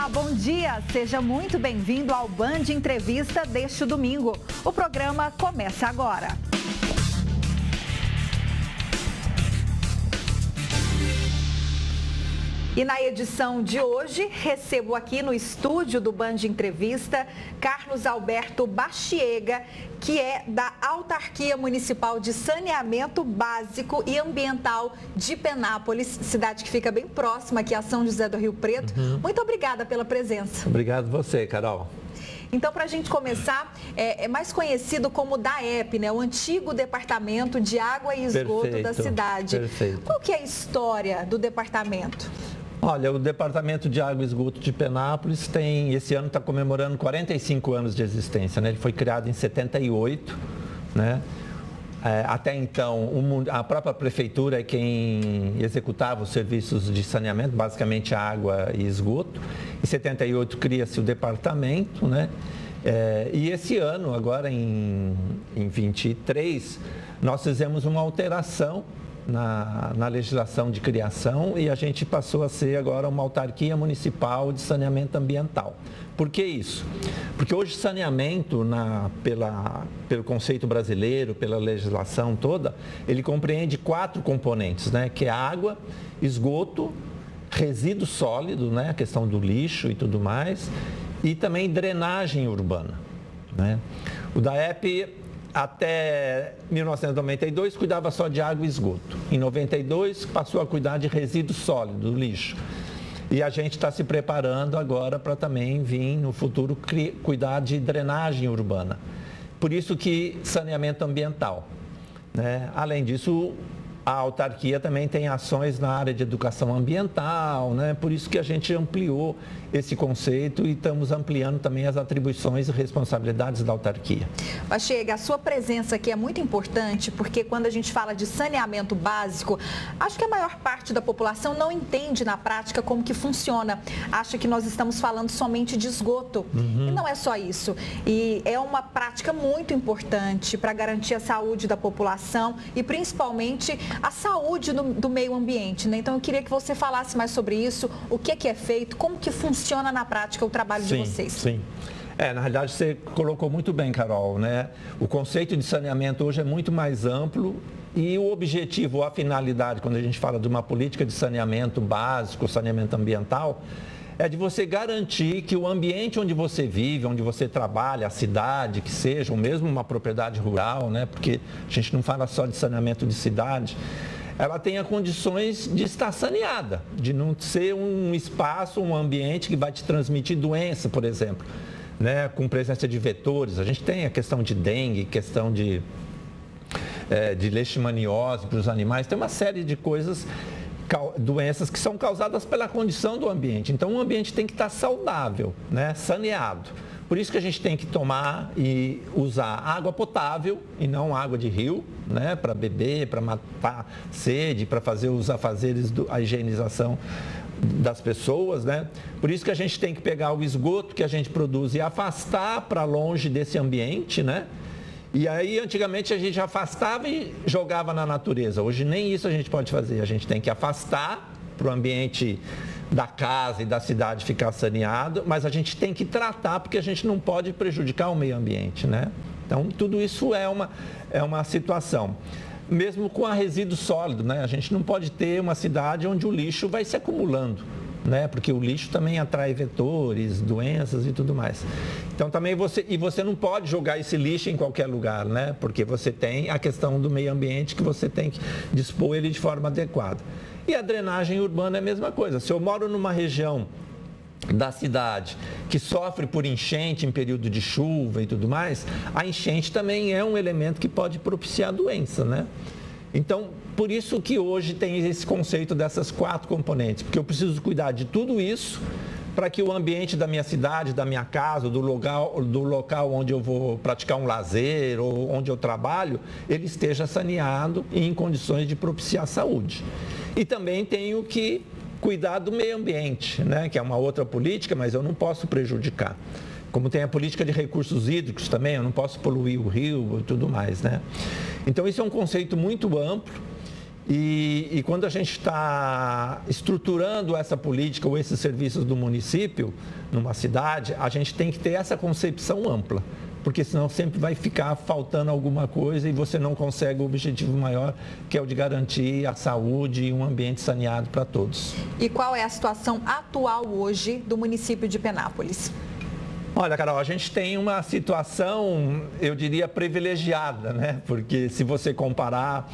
Olá, bom dia! Seja muito bem-vindo ao Band Entrevista deste domingo. O programa começa agora. E na edição de hoje, recebo aqui no estúdio do Band Entrevista, Carlos Alberto Bachiega, que é da Autarquia Municipal de Saneamento Básico e Ambiental de Penápolis, cidade que fica bem próxima aqui a São José do Rio Preto. Muito obrigada pela presença. Obrigado você, Carol. Então, para a gente começar, é mais conhecido como DAEP, né? O antigo Departamento de Água e Esgoto da cidade. Perfeito. Qual que é a história do departamento? Olha, o Departamento de Água e Esgoto de Penápolis esse ano está comemorando 45 anos de existência, né? Ele foi criado em 78, né? Até então, a própria prefeitura é quem executava os serviços de saneamento, basicamente água e esgoto. Em 78 cria-se o departamento, né? E esse ano, agora em 23, nós fizemos uma alteração na legislação de criação e a gente passou a ser agora uma autarquia municipal de saneamento ambiental. Por que isso? Porque hoje saneamento, pelo conceito brasileiro, pela legislação toda, ele compreende 4 componentes, né? Que é água, esgoto, resíduo sólido, né? A questão do lixo e tudo mais, e também drenagem urbana, né? O DAEP até 1992 cuidava só de água e esgoto. Em 92 passou a cuidar de resíduo sólido, do lixo. E a gente está se preparando agora para também vir no futuro cuidar de drenagem urbana. Por isso que saneamento ambiental, né? Além disso, a autarquia também tem ações na área de educação ambiental, né? Por isso que a gente ampliou esse conceito e estamos ampliando também as atribuições e responsabilidades da autarquia. Bachiega, a sua presença aqui é muito importante porque quando a gente fala de saneamento básico, acho que a maior parte da população não entende na prática como que funciona. Acha que nós estamos falando somente de esgoto. E não é só isso. E é uma prática muito importante para garantir a saúde da população e principalmente a saúde do meio ambiente, né? Então eu queria que você falasse mais sobre isso, o que é feito, como que funciona na prática o trabalho de vocês. Sim. Na realidade você colocou muito bem, Carol, né? O conceito de saneamento hoje é muito mais amplo e o objetivo, a finalidade, quando a gente fala de uma política de saneamento básico, saneamento ambiental, é de você garantir que o ambiente onde você vive, onde você trabalha, a cidade, que seja, ou mesmo uma propriedade rural, né? Porque a gente não fala só de saneamento de cidade, ela tenha condições de estar saneada, de não ser um espaço, um ambiente que vai te transmitir doença, por exemplo, né? Com presença de vetores. A gente tem a questão de dengue, questão de leishmaniose para os animais, tem uma série de coisas, doenças que são causadas pela condição do ambiente. Então o ambiente tem que estar saudável, né? Saneado. Por isso que a gente tem que tomar e usar água potável e não água de rio, né? Para beber, para matar sede, para fazer os afazeres, a higienização das pessoas, né? Por isso que a gente tem que pegar o esgoto que a gente produz e afastar para longe desse ambiente, né? E aí, antigamente, a gente afastava e jogava na natureza. Hoje, nem isso a gente pode fazer. A gente tem que afastar para o ambiente da casa e da cidade ficar saneado, mas a gente tem que tratar, porque a gente não pode prejudicar o meio ambiente, né? Então, tudo isso é uma situação. Mesmo com a resíduo sólido, né? A gente não pode ter uma cidade onde o lixo vai se acumulando, né? Porque o lixo também atrai vetores, doenças e tudo mais. Então também você não pode jogar esse lixo em qualquer lugar, né? Porque você tem a questão do meio ambiente que você tem que dispor ele de forma adequada. E a drenagem urbana é a mesma coisa. Se eu moro numa região da cidade que sofre por enchente em período de chuva e tudo mais, a enchente também é um elemento que pode propiciar doença, né? Então, por isso que hoje tem esse conceito dessas 4 componentes, porque eu preciso cuidar de tudo isso para que o ambiente da minha cidade, da minha casa, do local onde eu vou praticar um lazer ou onde eu trabalho, ele esteja saneado e em condições de propiciar saúde. E também tenho que cuidar do meio ambiente, né? Que é uma outra política, mas eu não posso prejudicar. Como tem a política de recursos hídricos também, eu não posso poluir o rio e tudo mais, né? Então, isso é um conceito muito amplo E quando a gente está estruturando essa política ou esses serviços do município, numa cidade, a gente tem que ter essa concepção ampla, porque senão sempre vai ficar faltando alguma coisa e você não consegue o objetivo maior, que é o de garantir a saúde e um ambiente saneado para todos. E qual é a situação atual hoje do município de Penápolis? Olha, Carol, a gente tem uma situação, eu diria, privilegiada, né? Porque se você comparar,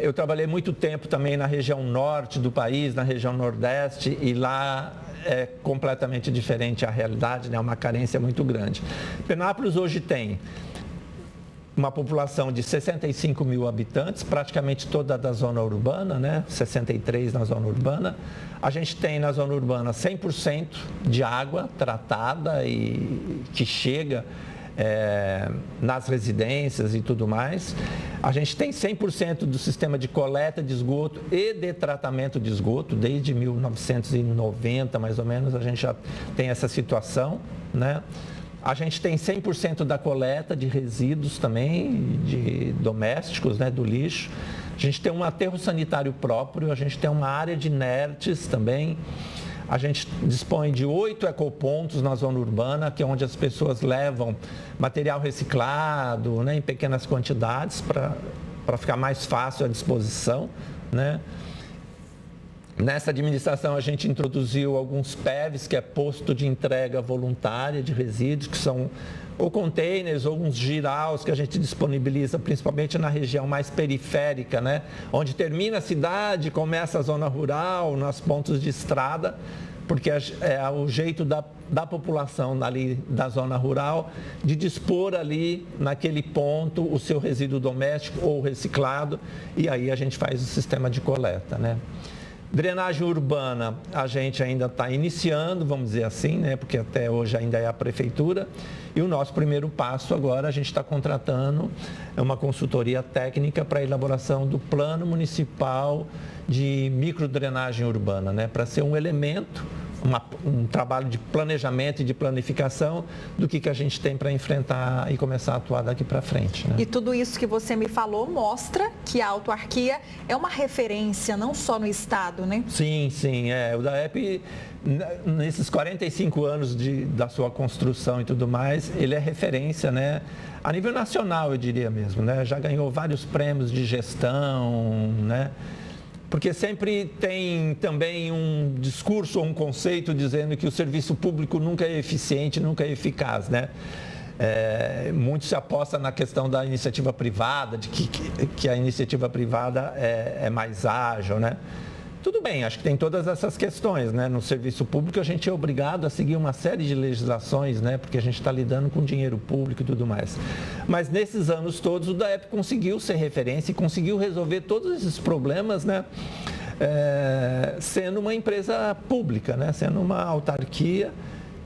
eu trabalhei muito tempo também na região norte do país, na região nordeste, e lá é completamente diferente a realidade, né? Uma carência muito grande. Penápolis hoje tem uma população de 65 mil habitantes, praticamente toda da zona urbana, né? 63 na zona urbana. A gente tem na zona urbana 100% de água tratada e que chega nas residências e tudo mais. A gente tem 100% do sistema de coleta de esgoto e de tratamento de esgoto. Desde 1990, mais ou menos, a gente já tem essa situação, né? A gente tem 100% da coleta de resíduos também, de domésticos, né, do lixo. A gente tem um aterro sanitário próprio, a gente tem uma área de inertes também. A gente dispõe de 8 ecopontos na zona urbana, que é onde as pessoas levam material reciclado, né, em pequenas quantidades para ficar mais fácil à disposição, né? Nessa administração, a gente introduziu alguns PEVs, que é posto de entrega voluntária de resíduos, que são ou containers ou uns giraus que a gente disponibiliza principalmente na região mais periférica, né? Onde termina a cidade, começa a zona rural, nos pontos de estrada, porque é o jeito da população ali da zona rural de dispor ali naquele ponto o seu resíduo doméstico ou reciclado, e aí a gente faz o sistema de coleta, né? Drenagem urbana, a gente ainda está iniciando, vamos dizer assim, né? Porque até hoje ainda é a prefeitura. E o nosso primeiro passo agora, a gente está contratando uma consultoria técnica para a elaboração do plano municipal de microdrenagem urbana, né? Para ser um elemento, um trabalho de planejamento e de planificação do que a gente tem para enfrentar e começar a atuar daqui para frente, né? E tudo isso que você me falou mostra que a autarquia é uma referência não só no estado, né? Sim, sim. O DAEP, nesses 45 anos da sua construção e tudo mais, ele é referência, né? A nível nacional, eu diria mesmo, né? Já ganhou vários prêmios de gestão, né? Porque sempre tem também um discurso ou um conceito dizendo que o serviço público nunca é eficiente, nunca é eficaz, né? Muito se aposta na questão da iniciativa privada, de que a iniciativa privada é mais ágil, né? Tudo bem, acho que tem todas essas questões, né? No serviço público a gente é obrigado a seguir uma série de legislações, né? Porque a gente está lidando com dinheiro público e tudo mais. Mas nesses anos todos o DAEP conseguiu ser referência e conseguiu resolver todos esses problemas, né? Sendo uma empresa pública, né? Sendo uma autarquia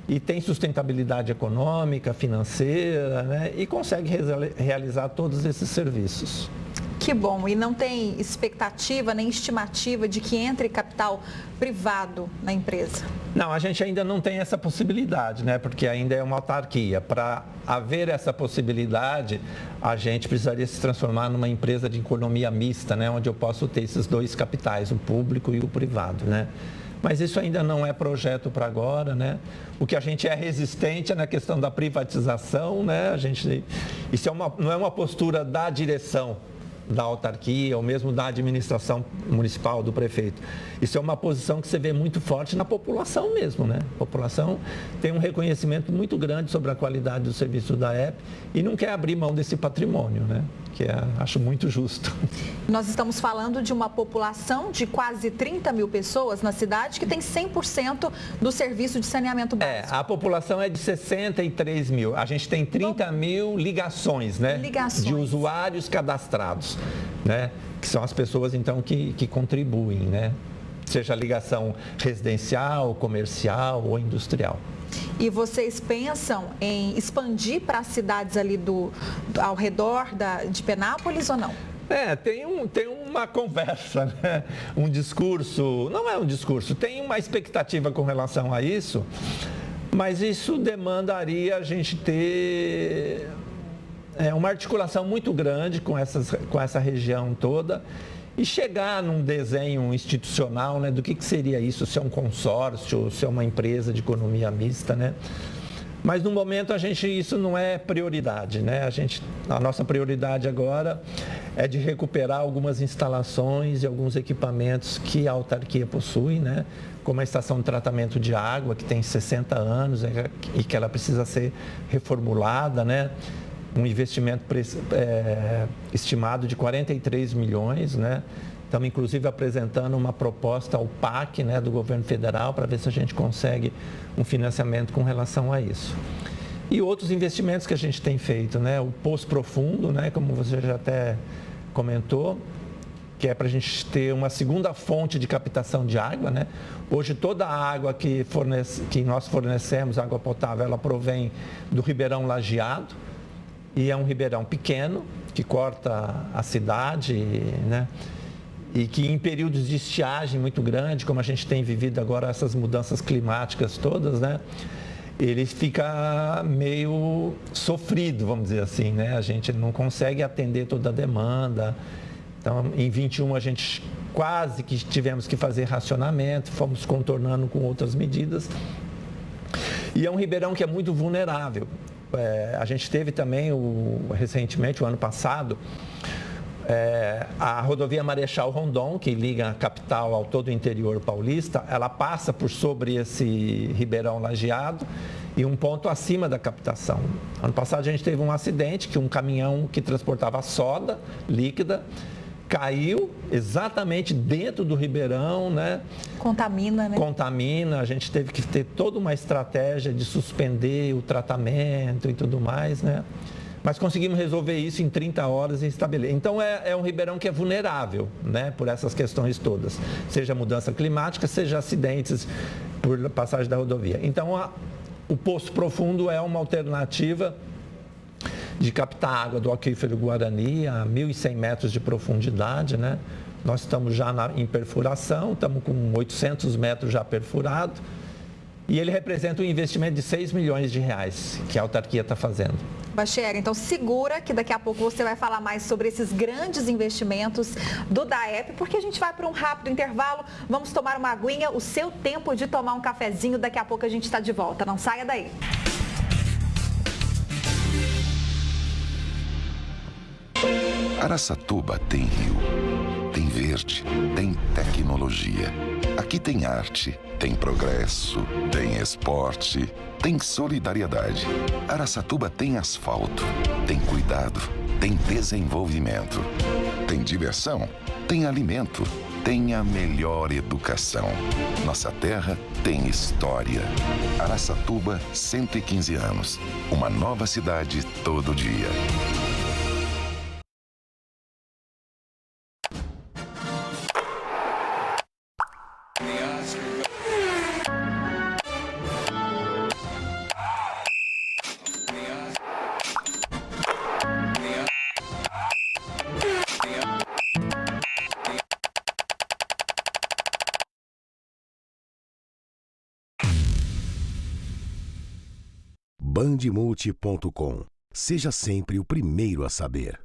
e tem sustentabilidade econômica, financeira, né? E consegue realizar todos esses serviços. Que bom, e não tem expectativa nem estimativa de que entre capital privado na empresa? Não, a gente ainda não tem essa possibilidade, né? Porque ainda é uma autarquia. Para haver essa possibilidade, a gente precisaria se transformar numa empresa de economia mista, né? Onde eu posso ter esses dois capitais, o público e o privado, né? Mas isso ainda não é projeto para agora, né? O que a gente é resistente é na questão da privatização, né? Isso não é uma postura da direção da autarquia ou mesmo da administração municipal, do prefeito. Isso é uma posição que você vê muito forte na população mesmo, né? A população tem um reconhecimento muito grande sobre a qualidade do serviço da DAEP e não quer abrir mão desse patrimônio, né? Que acho muito justo. Nós estamos falando de uma população de quase 30 mil pessoas na cidade que tem 100% do serviço de saneamento básico. A população é de 63 mil. A gente tem 30 mil ligações, né? De usuários cadastrados, né? Que são as pessoas, então, que contribuem, né? Seja ligação residencial, comercial ou industrial. E vocês pensam em expandir para as cidades ali ao redor de Penápolis ou não? Tem uma conversa, né? Um discurso, não é um discurso, tem uma expectativa com relação a isso, mas isso demandaria a gente ter uma articulação muito grande com essa região toda e chegar num desenho institucional, né, do que seria isso, se é um consórcio, se é uma empresa de economia mista, né? Mas no momento isso não é prioridade, né? A nossa prioridade agora é de recuperar algumas instalações e alguns equipamentos que a autarquia possui, né? Como a estação de tratamento de água, que tem 60 anos e que ela precisa ser reformulada, né? Um investimento estimado de 43 milhões, né? Estamos, inclusive, apresentando uma proposta ao PAC, né, do governo federal, para ver se a gente consegue um financiamento com relação a isso. E outros investimentos que a gente tem feito, né? O Poço Profundo, né, como você já até comentou, que é para a gente ter uma segunda fonte de captação de água, né? Hoje toda a água que nós fornecemos, água potável, ela provém do Ribeirão Lajeado, e é um ribeirão pequeno, que corta a cidade, né? E que em períodos de estiagem muito grande, como a gente tem vivido agora essas mudanças climáticas todas, né? Ele fica meio sofrido, vamos dizer assim, né? A gente não consegue atender toda a demanda. Então, em 21 a gente quase que tivemos que fazer racionamento, fomos contornando com outras medidas. E é um ribeirão que é muito vulnerável. A gente teve também, recentemente, o ano passado, a rodovia Marechal Rondon, que liga a capital ao todo o interior paulista, ela passa por sobre esse Ribeirão Lajeado e um ponto acima da captação. Ano passado a gente teve um acidente que um caminhão que transportava soda líquida caiu exatamente dentro do ribeirão, né? Contamina, né? Contamina, a gente teve que ter toda uma estratégia de suspender o tratamento e tudo mais, né? Mas conseguimos resolver isso em 30 horas e estabelecer. Então, é um ribeirão que é vulnerável, né? Por essas questões todas. Seja mudança climática, seja acidentes por passagem da rodovia. Então, o Poço Profundo é uma alternativa de captar água do aquífero Guarani a 1.100 metros de profundidade, né? Nós estamos já em perfuração, estamos com 800 metros já perfurado e ele representa um investimento de 6 milhões de reais que a autarquia está fazendo. Bachier, então segura que daqui a pouco você vai falar mais sobre esses grandes investimentos do DAEP, porque a gente vai para um rápido intervalo, vamos tomar uma aguinha, o seu tempo de tomar um cafezinho, daqui a pouco a gente está de volta, não saia daí. Araçatuba tem rio, tem verde, tem tecnologia. Aqui tem arte, tem progresso, tem esporte, tem solidariedade. Araçatuba tem asfalto, tem cuidado, tem desenvolvimento. Tem diversão, tem alimento, tem a melhor educação. Nossa terra tem história. Araçatuba, 115 anos. Uma nova cidade todo dia. Bandmulti.com. Seja sempre o primeiro a saber.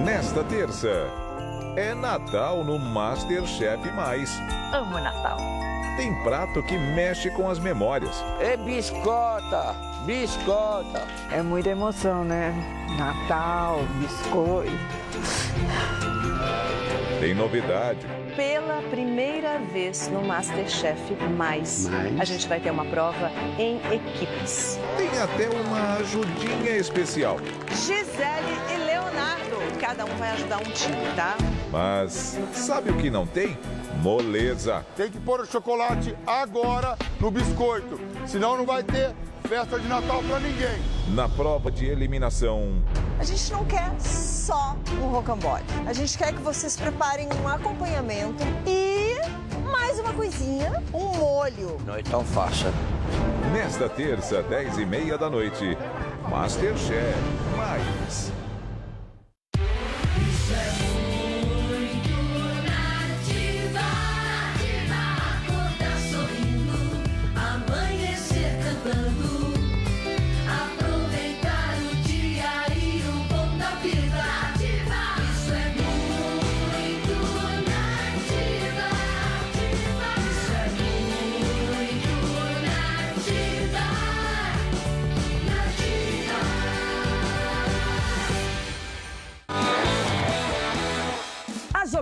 Nesta terça, é Natal no MasterChef Mais. Amo Natal. Tem prato que mexe com as memórias. É biscota, biscota. É muita emoção, né? Natal, biscoito. Tem novidade. Pela primeira vez no MasterChef Mais, a gente vai ter uma prova em equipes. Tem até uma ajudinha especial. Gisele e Leonardo, cada um vai ajudar um time, tá? Mas sabe o que não tem? Moleza. Tem que pôr o chocolate agora no biscoito, senão não vai ter festa de Natal pra ninguém. Na prova de eliminação... A gente não quer só um rocambole. A gente quer que vocês preparem um acompanhamento e mais uma coisinha, um molho. Não é tão fácil. Nesta terça, 10h30 da noite, MasterChef Mais.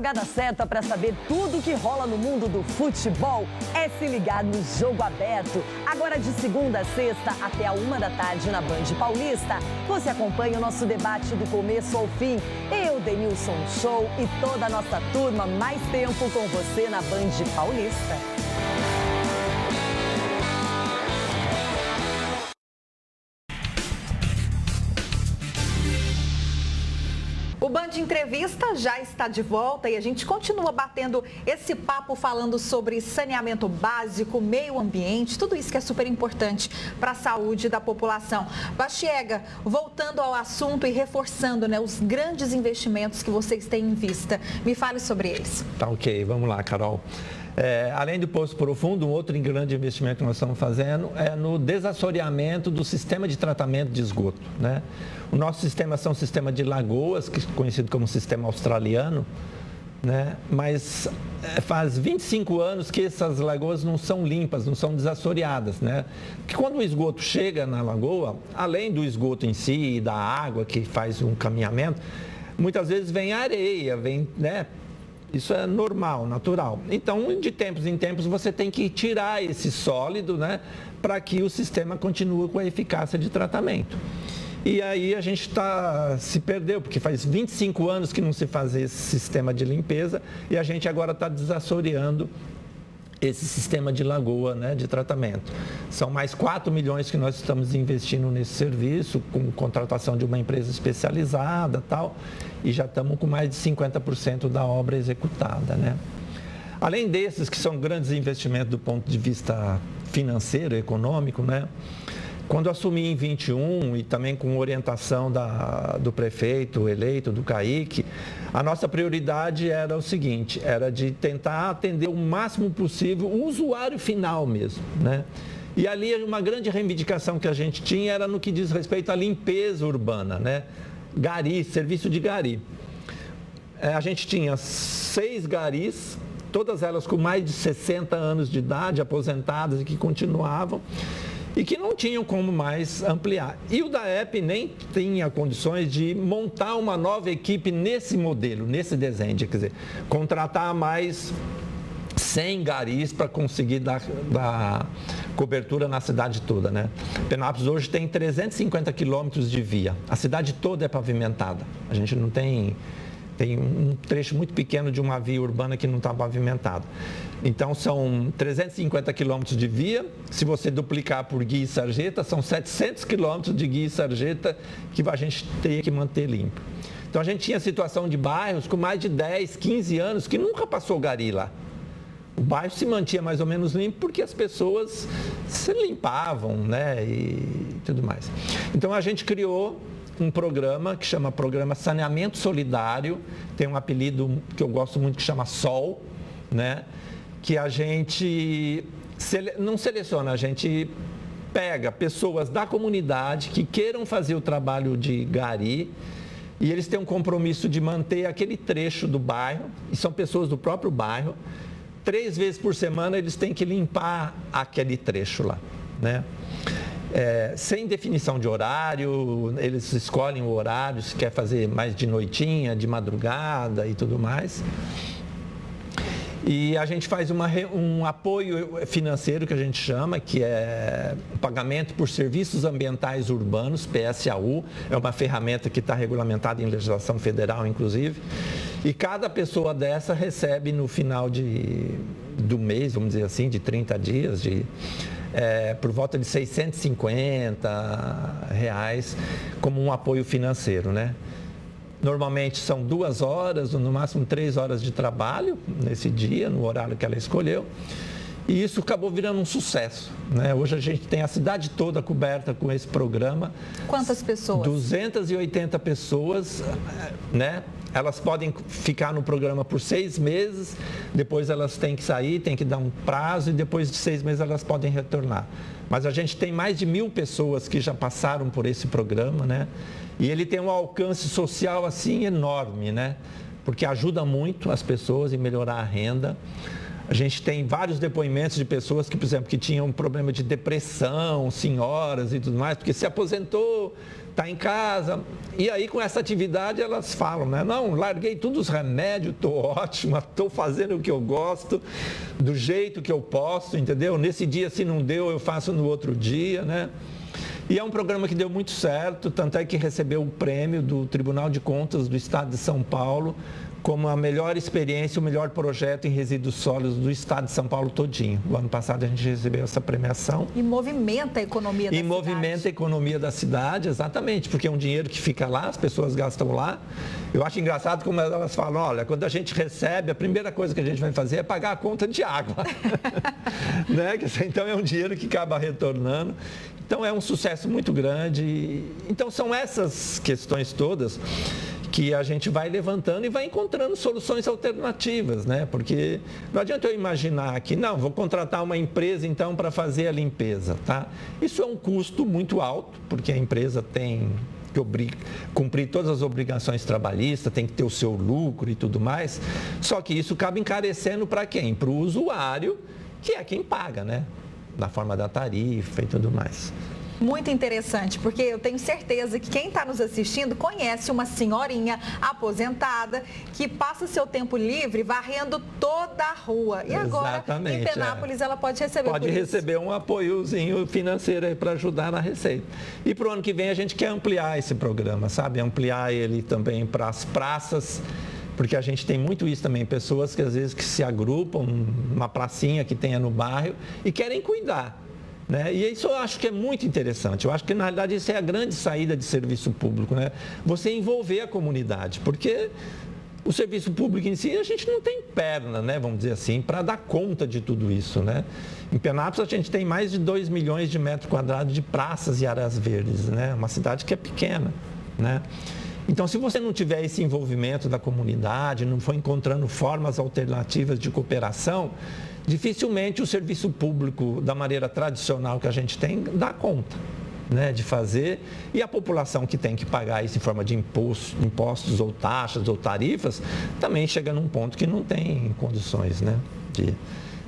jogada certa para saber tudo que rola no mundo do futebol é se ligar no Jogo Aberto. Agora de segunda a sexta até a 13h na Band Paulista. Você acompanha o nosso debate do começo ao fim. Eu, Denilson Show e toda a nossa turma, mais tempo com você na Band Paulista. O Band Entrevista já está de volta e a gente continua batendo esse papo falando sobre saneamento básico, meio ambiente, tudo isso que é super importante para a saúde da população. Bastiega, voltando ao assunto e reforçando, né, os grandes investimentos que vocês têm em vista, me fale sobre eles. Tá ok, vamos lá, Carol. Além do Poço Profundo, um outro grande investimento que nós estamos fazendo é no desassoreamento do sistema de tratamento de esgoto, né? O nosso sistema é um sistema de lagoas, que é conhecido como sistema australiano, né? Mas faz 25 anos que essas lagoas não são limpas, não são desassoreadas, né? Porque quando o esgoto chega na lagoa, além do esgoto em si e da água que faz um caminhamento, muitas vezes vem areia, vem, né? Isso é normal, natural. Então, de tempos em tempos, você tem que tirar esse sólido, né, para que o sistema continue com a eficácia de tratamento. E aí a gente se perdeu, porque faz 25 anos que não se faz esse sistema de limpeza e a gente agora está desassoreando esse sistema de lagoa, né, de tratamento. São mais 4 milhões que nós estamos investindo nesse serviço, com contratação de uma empresa especializada e tal, e já estamos com mais de 50% da obra executada, né? Além desses, que são grandes investimentos do ponto de vista financeiro, econômico, né? Quando assumi em 21 e também com orientação do prefeito eleito, do Kaique, a nossa prioridade era o seguinte, era de tentar atender o máximo possível o usuário final mesmo, né? E ali uma grande reivindicação que a gente tinha era no que diz respeito à limpeza urbana, né? Gari, serviço de gari. A gente tinha 6 garis, todas elas com mais de 60 anos de idade, aposentadas e que continuavam, e que não tinham como mais ampliar. E o DAEP nem tinha condições de montar uma nova equipe nesse modelo, nesse desenho, quer dizer, contratar mais 100 garis para conseguir dar cobertura na cidade toda, né? Penápolis hoje tem 350 quilômetros de via, a cidade toda é pavimentada, a gente não tem um trecho muito pequeno de uma via urbana que não está pavimentada. Então, são 350 quilômetros de via. Se você duplicar por guia e sarjeta, são 700 quilômetros de guia e sarjeta que a gente tem que manter limpo. Então, a gente tinha situação de bairros com mais de 10, 15 anos que nunca passou gari lá. O bairro se mantinha mais ou menos limpo porque as pessoas se limpavam, né, e tudo mais. Então, a gente criou um programa que chama Programa Saneamento Solidário, tem um apelido que eu gosto muito que chama SOL, né? Que a gente não seleciona, a gente pega pessoas da comunidade que queiram fazer o trabalho de gari e eles têm um compromisso de manter aquele trecho do bairro, e são pessoas do próprio bairro, 3 vezes por semana eles têm que limpar aquele trecho lá, né? Sem definição de horário, eles escolhem o horário, se quer fazer mais de noitinha, de madrugada e tudo mais. E a gente faz um apoio financeiro que a gente chama, que é pagamento por serviços ambientais urbanos, PSAU, é uma ferramenta que está regulamentada em legislação federal, inclusive. E cada pessoa dessa recebe no final do mês, vamos dizer assim, de 30 dias, por volta de R$650 como um apoio financeiro, né? Normalmente são 2 horas, ou no máximo 3 horas de trabalho nesse dia, no horário que ela escolheu. E isso acabou virando um sucesso, né? Hoje a gente tem a cidade toda coberta com esse programa. Quantas pessoas? 280 pessoas, né? Elas podem ficar no programa por 6 meses, depois elas têm que sair, têm que dar um prazo e depois de 6 meses elas podem retornar. Mas a gente tem mais de 1.000 pessoas que já passaram por esse programa, né? E ele tem um alcance social assim enorme, né? Porque ajuda muito as pessoas em melhorar a renda. A gente tem vários depoimentos de pessoas que, por exemplo, que tinham um problema de depressão, senhoras e tudo mais, porque se aposentou, está em casa. E aí, com essa atividade, elas falam, né? Não, larguei todos os remédios, estou ótima, estou fazendo o que eu gosto, do jeito que eu posso, entendeu? Nesse dia, se não deu, eu faço no outro dia, né? E é um programa que deu muito certo, tanto é que recebeu o prêmio do Tribunal de Contas do Estado de São Paulo como a melhor experiência, o melhor projeto em resíduos sólidos do Estado de São Paulo todinho. O ano passado a gente recebeu essa premiação. E movimenta a economia da cidade. E movimenta a economia da cidade, exatamente, porque é um dinheiro que fica lá, as pessoas gastam lá. Eu acho engraçado como elas falam, olha, quando a gente recebe, a primeira coisa que a gente vai fazer é pagar a conta de água. Né? Então é um dinheiro que acaba retornando. Então é um sucesso muito grande. Então são essas questões todas que a gente vai levantando e vai encontrando soluções alternativas, né? Porque não adianta eu imaginar que, não, vou contratar uma empresa então para fazer a limpeza, tá? Isso é um custo muito alto, porque a empresa tem que cumprir todas as obrigações trabalhistas, tem que ter o seu lucro e tudo mais. Só que isso acaba encarecendo para quem? Para o usuário, que é quem paga, né? Na forma da tarifa e tudo mais. Muito interessante, porque eu tenho certeza que quem está nos assistindo conhece uma senhorinha aposentada que passa seu tempo livre varrendo toda a rua. E agora, em Penápolis, ela pode receber Pode receber um apoiozinho financeiro para ajudar na receita. E para o ano que vem a gente quer ampliar esse programa, sabe? Ampliar ele também para as praças, porque a gente tem muito isso também, pessoas que às vezes que se agrupam numa pracinha que tenha no bairro e querem cuidar. Né? E isso eu acho que é muito interessante. Eu acho que, na realidade, isso é a grande saída de serviço público, né? Você envolver a comunidade, porque o serviço público em si, a gente não tem perna, né? Vamos dizer assim, para dar conta de tudo isso, né? Em Penápolis, a gente tem mais de 2 milhões de metros quadrados de praças e áreas verdes, né? Uma cidade que é pequena, né? Então, se você não tiver esse envolvimento da comunidade, não for encontrando formas alternativas de cooperação, dificilmente o serviço público, da maneira tradicional que a gente tem, dá conta, né, de fazer. E a população que tem que pagar isso em forma de impostos ou taxas ou tarifas, também chega num ponto que não tem condições, né, de...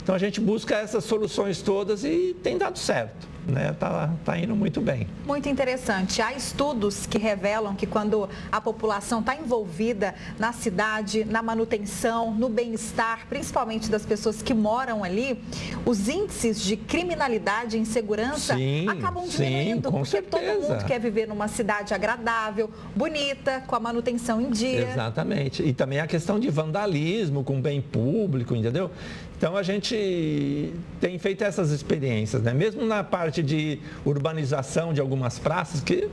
Então, a gente busca essas soluções todas e tem dado certo, né? Tá indo muito bem. Muito interessante. Há estudos que revelam que quando a população está envolvida na cidade, na manutenção, no bem-estar, principalmente das pessoas que moram ali, os índices de criminalidade e insegurança acabam diminuindo. Com porque certeza. Todo mundo quer viver numa cidade agradável, bonita, com a manutenção em dia. Exatamente. E também a questão de vandalismo com bem público, entendeu? Então, a gente tem feito essas experiências, né? Mesmo na parte de urbanização de algumas praças, que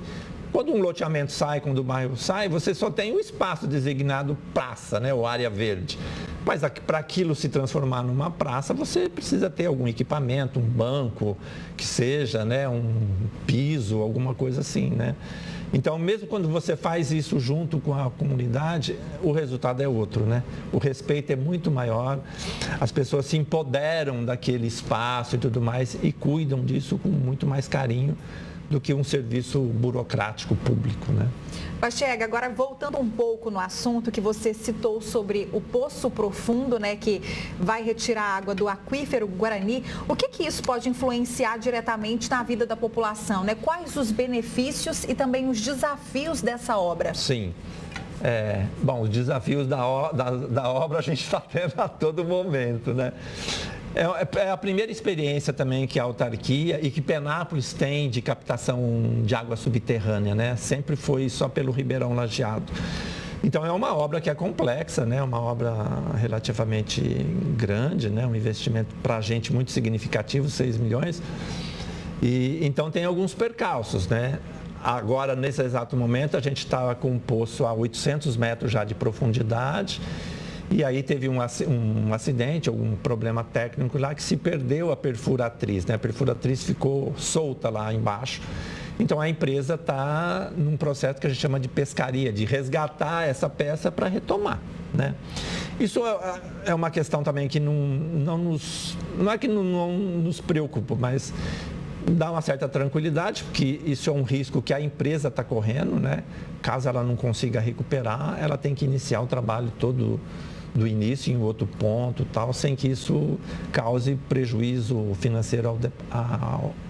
quando um loteamento sai, quando o bairro sai, você só tem o espaço designado praça, né? Ou área verde. Mas para aquilo se transformar numa praça, você precisa ter algum equipamento, um banco, que seja, né? Um piso, alguma coisa assim, né? Então, mesmo quando você faz isso junto com a comunidade, o resultado é outro, né? O respeito é muito maior, as pessoas se empoderam daquele espaço e tudo mais e cuidam disso com muito mais carinho do que um serviço burocrático público, né? Pachega, agora voltando um pouco no assunto que você citou sobre o Poço Profundo, né, que vai retirar água do aquífero Guarani, o que isso pode influenciar diretamente na vida da população, né? Quais os benefícios e também os desafios dessa obra? Sim. Bom, os desafios da obra a gente está tendo a todo momento, né? É a primeira experiência também que a autarquia e que Penápolis tem de captação de água subterrânea, né? Sempre foi só pelo Ribeirão Lajeado. Então, é uma obra que é complexa, né? Uma obra relativamente grande, né? Um investimento para a gente muito significativo, 6 milhões. E, então, tem alguns percalços, né? Agora, nesse exato momento, a gente estava com um poço a 800 metros já de profundidade. E aí teve um acidente, algum problema técnico lá que se perdeu a perfuratriz, né? A perfuratriz ficou solta lá embaixo. Então a empresa está num processo que a gente chama de pescaria, de resgatar essa peça para retomar, né? Isso é uma questão também que não é que não nos preocupa, mas dá uma certa tranquilidade, porque isso é um risco que a empresa está correndo, né? Caso ela não consiga recuperar, ela tem que iniciar o trabalho todo do início em outro ponto, tal, sem que isso cause prejuízo financeiro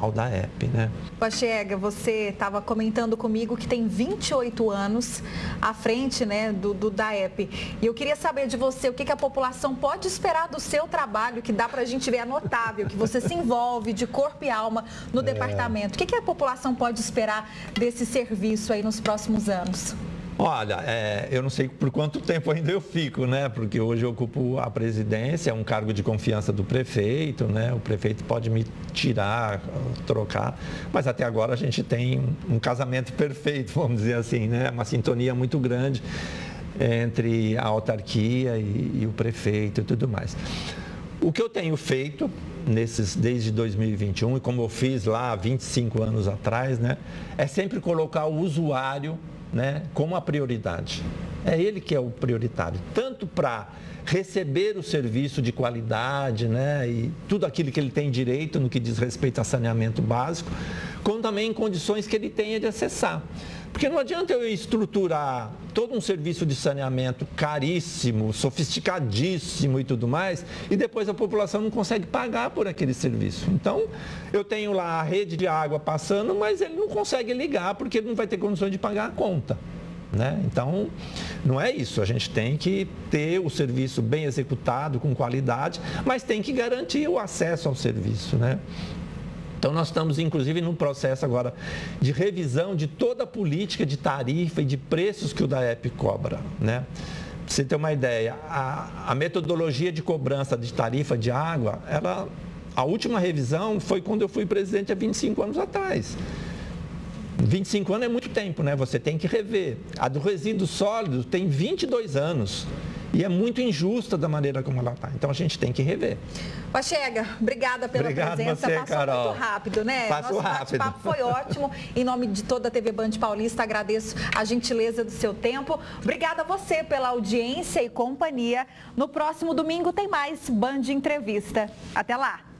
ao DAEP, né? Pachega, você estava comentando comigo que tem 28 anos à frente, né, do DAEP. E eu queria saber de você o que a população pode esperar do seu trabalho, que dá para a gente ver, é notável, que você se envolve de corpo e alma no departamento. O que a população pode esperar desse serviço aí nos próximos anos? Olha, eu não sei por quanto tempo ainda eu fico, né? Porque hoje eu ocupo a presidência, é um cargo de confiança do prefeito, né? O prefeito pode me tirar, trocar, mas até agora a gente tem um casamento perfeito, vamos dizer assim, né? Uma sintonia muito grande entre a autarquia e o prefeito e tudo mais. O que eu tenho feito desde 2021, e como eu fiz lá 25 anos atrás, né? É sempre colocar o usuário, né, como a prioridade. É ele que é o prioritário, tanto para receber o serviço de qualidade, né, e tudo aquilo que ele tem direito no que diz respeito a saneamento básico, como também em condições que ele tenha de acessar. Porque não adianta eu estruturar todo um serviço de saneamento caríssimo, sofisticadíssimo e tudo mais, e depois a população não consegue pagar por aquele serviço. Então, eu tenho lá a rede de água passando, mas ele não consegue ligar porque ele não vai ter condições de pagar a conta, né? Então, não é isso. A gente tem que ter o serviço bem executado, com qualidade, mas tem que garantir o acesso ao serviço, né? Então, nós estamos, inclusive, num processo agora de revisão de toda a política de tarifa e de preços que o DAEP cobra, né? Para você ter uma ideia, a metodologia de cobrança de tarifa de água, a última revisão foi quando eu fui presidente há 25 anos atrás. 25 anos é muito tempo, né? Você tem que rever. A do resíduo sólido tem 22 anos. E é muito injusta da maneira como ela está. Então, a gente tem que rever. Pachega, obrigada pela presença. Você, passou Carol. Muito rápido, né? Passou Nosso rápido. bate-papo foi ótimo. Em nome de toda a TV Band Paulista, agradeço a gentileza do seu tempo. Obrigada a você pela audiência e companhia. No próximo domingo tem mais Band Entrevista. Até lá!